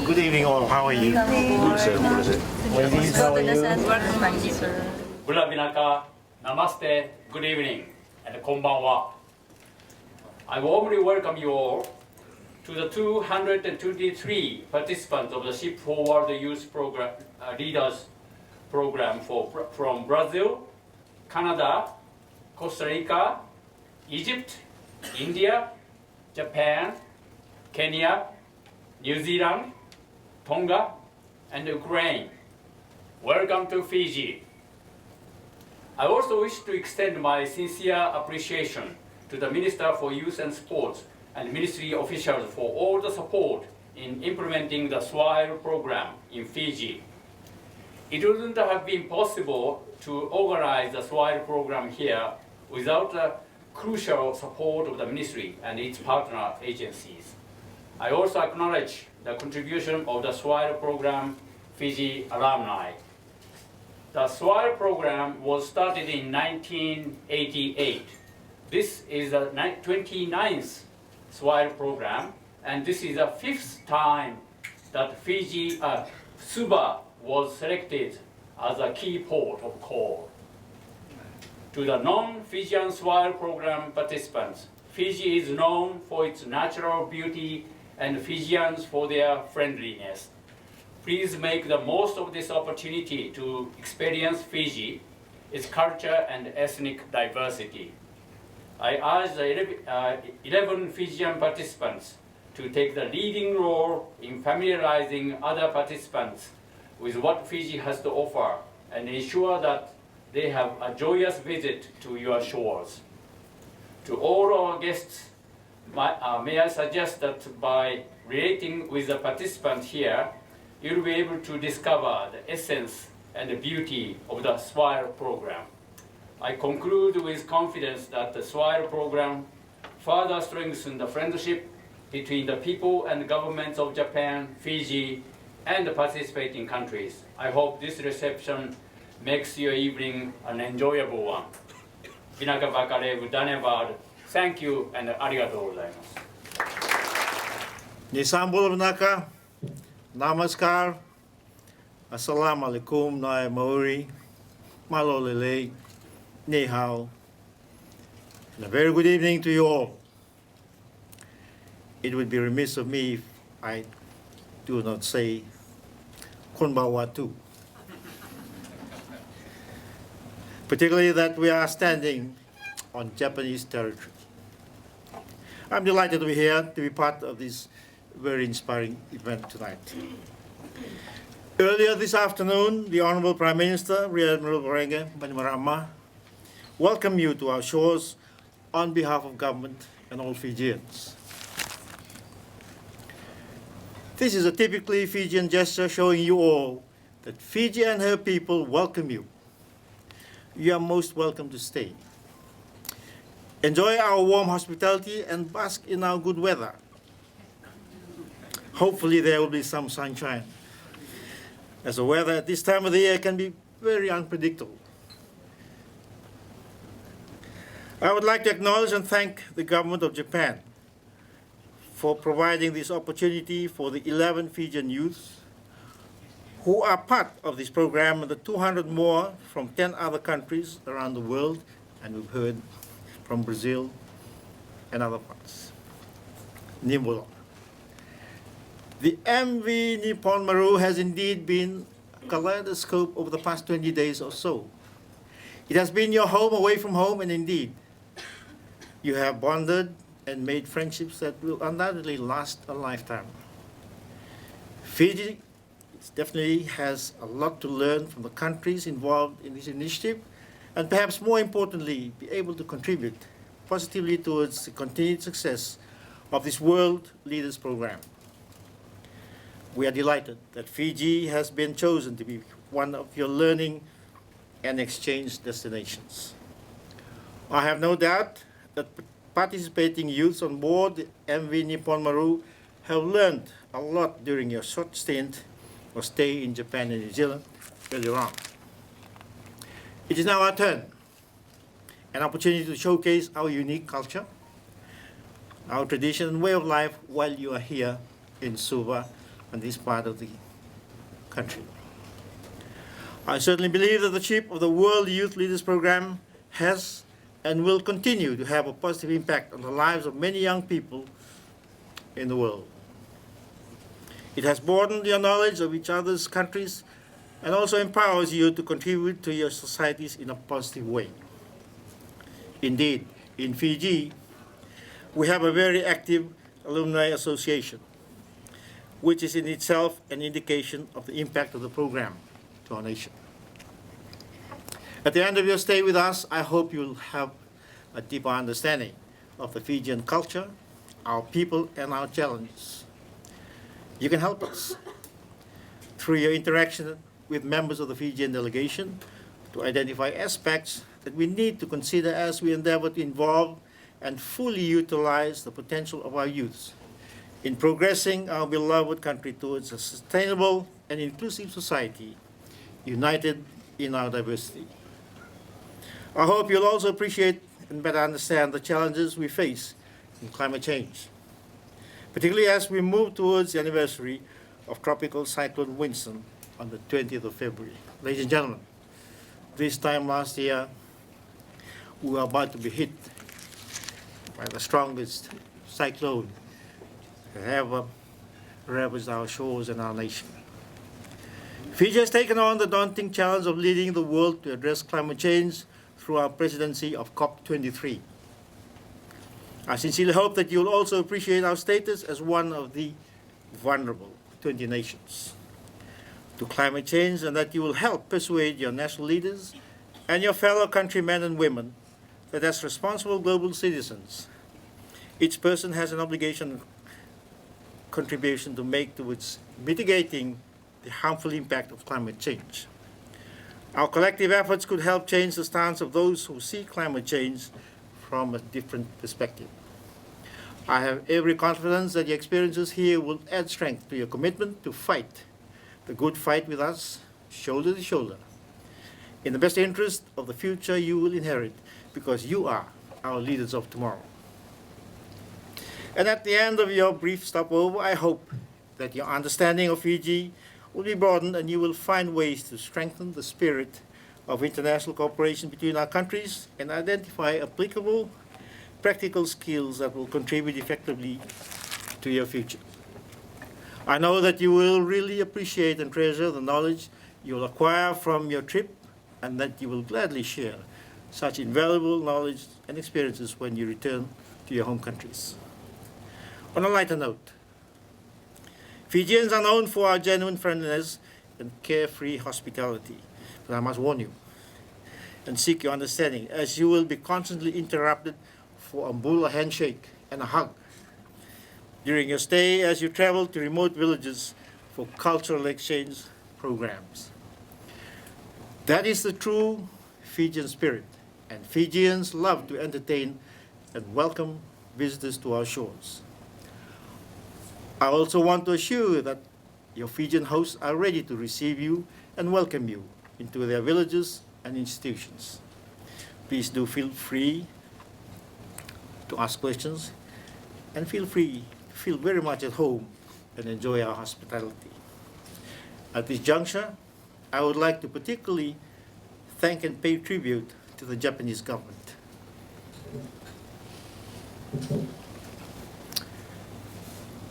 Good evening all, how are you? Ladies, how are you? Bula Binaka, Namaste, good evening, and konbanwa. I warmly welcome you all to the 223 participants of the Ship Forward Youth Program, Leaders Program from Brazil, Canada, Costa Rica, Egypt, India, Japan, Kenya, New Zealand, Tonga, and Ukraine. Welcome to Fiji. I also wish to extend my sincere appreciation to the Minister for Youth and Sports and ministry officials for all the support in implementing the SWILE program in Fiji. It wouldn't have been possible to organize the SWILE program here without the crucial support of the ministry and its partner agencies. I also acknowledge the contribution of the SWILE program Fiji alumni. The SWILE program was started in 1988. This is the 29th SWILE program, and this is the 5th time that Fiji, Suva was selected as a key port of call. To the non-Fijian SWILE program participants, Fiji is known for its natural beauty and Fijians for their friendliness. Please make the most of this opportunity to experience Fiji, its culture and ethnic diversity. I urge the 11 Fijian participants to take the leading role in familiarizing other participants with what Fiji has to offer and ensure that they have a joyous visit to your shores. To all our guests, may I suggest that by relating with the participants here, you'll be able to discover the essence and the beauty of the SWILE program. I conclude with confidence that the SWILE program further strengthens the friendship between the people and governments of Japan, Fiji, and the participating countries. I hope this reception makes your evening an enjoyable one. Binaka Bakarev, Danebad, thank you and arigatou gozaimasu. Nisambul Naka, Namaskar, Assalamu alaikum, Nai Maori, Malolele, Ni hao, and a very good evening to you all. It would be remiss of me if I do not say konbanwa too. Particularly that we are standing on Japanese territory. I'm delighted to be here to be part of this very inspiring event tonight. Earlier this afternoon, the Honorable Prime Minister, Rear Admiral Barenge Bainimarama, welcomed you to our shores on behalf of government and all Fijians. This is a typically Fijian gesture showing you all that Fiji and her people welcome you. You are most welcome to stay. Enjoy our warm hospitality and bask in our good weather. Hopefully there will be some sunshine, as the weather at this time of the year can be very unpredictable. I would like to acknowledge and thank the government of Japan for providing this opportunity for the 11 Fijian youths who are part of this program and the 200 more from 10 other countries around the world, and we've heard from Brazil and other parts. Nimbulo. The MV Nippon Maru has indeed been a kaleidoscope over the past 20 days or so. It has been your home away from home, and indeed, you have bonded and made friendships that will undoubtedly last a lifetime. Fiji definitely has a lot to learn from the countries involved in this initiative, and perhaps more importantly, be able to contribute positively towards the continued success of this World Leaders Program. We are delighted that Fiji has been chosen to be one of your learning and exchange destinations. I have no doubt that participating youths on board the MV Nippon Maru have learned a lot during your short stint or stay in Japan and New Zealand earlier on. It is now our turn, an opportunity to showcase our unique culture, our tradition and way of life while you are here in Suva in this part of the country. I certainly believe that the chip of the World Youth Leaders Program has and will continue to have a positive impact on the lives of many young people in the world. It has broadened your knowledge of each other's countries and also empowers you to contribute to your societies in a positive way. Indeed, in Fiji, we have a very active alumni association, which is in itself an indication of the impact of the program to our nation. At the end of your stay with us, I hope you'll have a deeper understanding of the Fijian culture, our people, and our challenges. You can help us through your interaction with members of the Fijian delegation to identify aspects that we need to consider as we endeavor to involve and fully utilize the potential of our youths in progressing our beloved country towards a sustainable and inclusive society, united in our diversity. I hope you'll also appreciate and better understand the challenges we face in climate change, particularly as we move towards the anniversary of Tropical Cyclone Winston on the 20th of February. Ladies and gentlemen, this time last year, we were about to be hit by the strongest cyclone that ever ravaged our shores and our nation. Fiji has taken on the daunting challenge of leading the world to address climate change through our presidency of COP23. I sincerely hope that you'll also appreciate our status as one of the vulnerable 20 nations to climate change, and that you will help persuade your national leaders and your fellow countrymen and women that as responsible global citizens, each person has an obligation contribution to make towards mitigating the harmful impact of climate change. Our collective efforts could help change the stance of those who see climate change from a different perspective. I have every confidence that your experiences here will add strength to your commitment to fight the good fight with us, shoulder to shoulder, in the best interest of the future you will inherit, because you are our leaders of tomorrow. And at the end of your brief stopover, I hope that your understanding of Fiji will be broadened and you will find ways to strengthen the spirit of international cooperation between our countries and identify applicable practical skills that will contribute effectively to your future. I know that you will really appreciate and treasure the knowledge you will acquire from your trip, and that you will gladly share such invaluable knowledge and experiences when you return to your home countries. On a lighter note, Fijians are known for our genuine friendliness and carefree hospitality, but I must warn you and seek your understanding, as you will be constantly interrupted for a mbula handshake and a hug during your stay as you travel to remote villages for cultural exchange programs. That is the true Fijian spirit, and Fijians love to entertain and welcome visitors to our shores. I also want to assure you that your Fijian hosts are ready to receive you and welcome you into their villages and institutions. Please do feel free to ask questions, and feel free to feel very much at home and enjoy our hospitality. At this juncture, I would like to particularly thank and pay tribute to the Japanese government.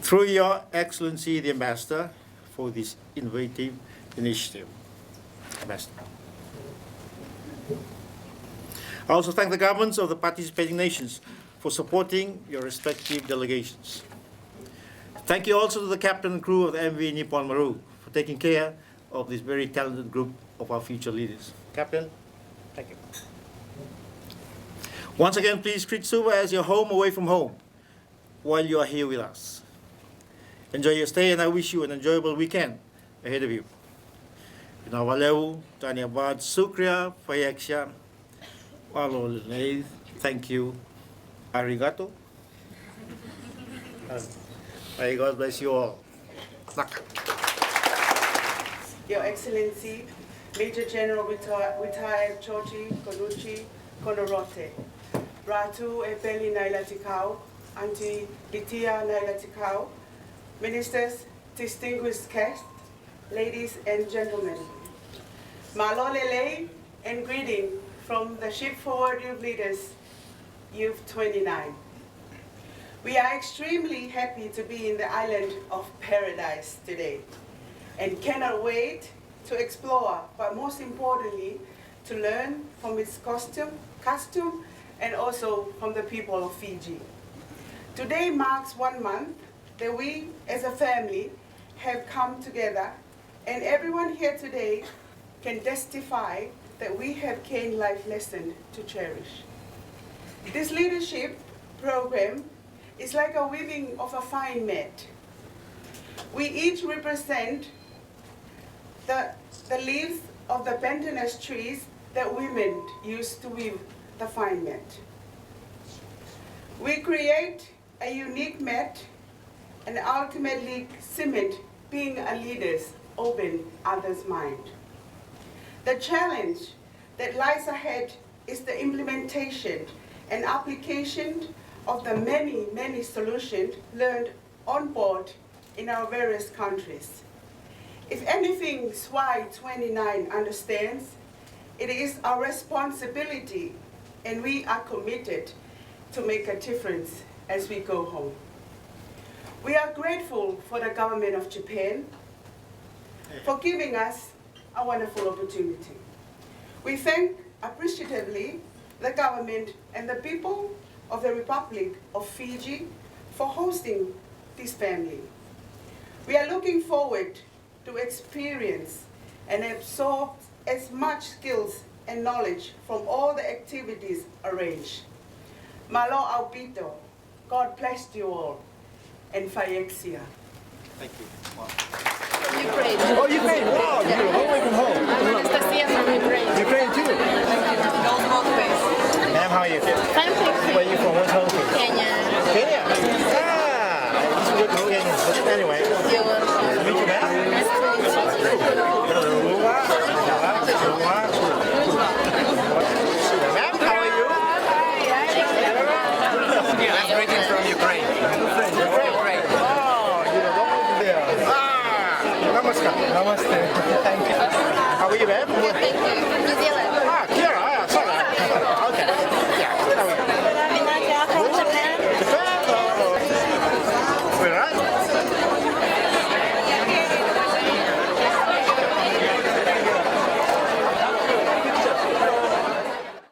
Through your Excellency, the Ambassador, for this innovative initiative. Ambassador. I also thank the governments of the participating nations for supporting your respective delegations. Thank you also to the captain and crew of the MV Nippon Maru for taking care of this very talented group of our future leaders. Captain, thank you. Once again, please treat Suva as your home away from home while you are here with us. Enjoy your stay, and I wish you an enjoyable weekend ahead of you. Pinavaleu, Tanyabad, Sukriya, Fayaksha, Walolei, thank you, Arigato. May God bless you all. Naka. Your Excellency, Major General Retired Jioji Konrote, Ratu e Peli Naila Tikau, Auntie Litia Naila Tikau, Ministers, distinguished guests, ladies and gentlemen. Malolele and greeting from the Shipforward Youth Leaders, Youth 29. We are extremely happy to be in the island of paradise today and cannot wait to explore, but most importantly, to learn from its custom, and also from the people of Fiji. Today marks 1 month that we as a family have come together, and everyone here today can testify that we have gained life lessons to cherish. This leadership program is like a weaving of a fine mat. We each represent the leaves of the pentanus trees that women used to weave the fine mat. We create a unique mat and ultimately cement being a leader's open others' mind. The challenge that lies ahead is the implementation and application of the many, many solutions learned on board in our various countries. If anything SWI 29 understands, it is our responsibility, and we are committed to make a difference as we go home. We are grateful for the government of Japan for giving us a wonderful opportunity. We thank appreciatively the government and the people of the Republic of Fiji for hosting this family. We are looking forward to experience and absorb as much skills and knowledge from all the activities arranged. Malo Aupito, God bless you all, and Phayexia. Thank you. Ukraine. Oh, Ukraine! Wow, you're all the way from home. I'm Anastasia from Ukraine. Ukraine too. Goes both ways. Ma'am, how are you? Fine, thank Where are you. you from? What's home to? Kenya. Kenya? Ah! It's good to Kenya. But anyway, You were. meet you, ma'am. Nice to meet you. Ma'am, how are you? That's greetings from Ukraine. Ukraine. Oh, you know, don't over there. Ah! Namaskar. Namaste. Thank you. How are you, ma'am? Thank you. From New Zealand.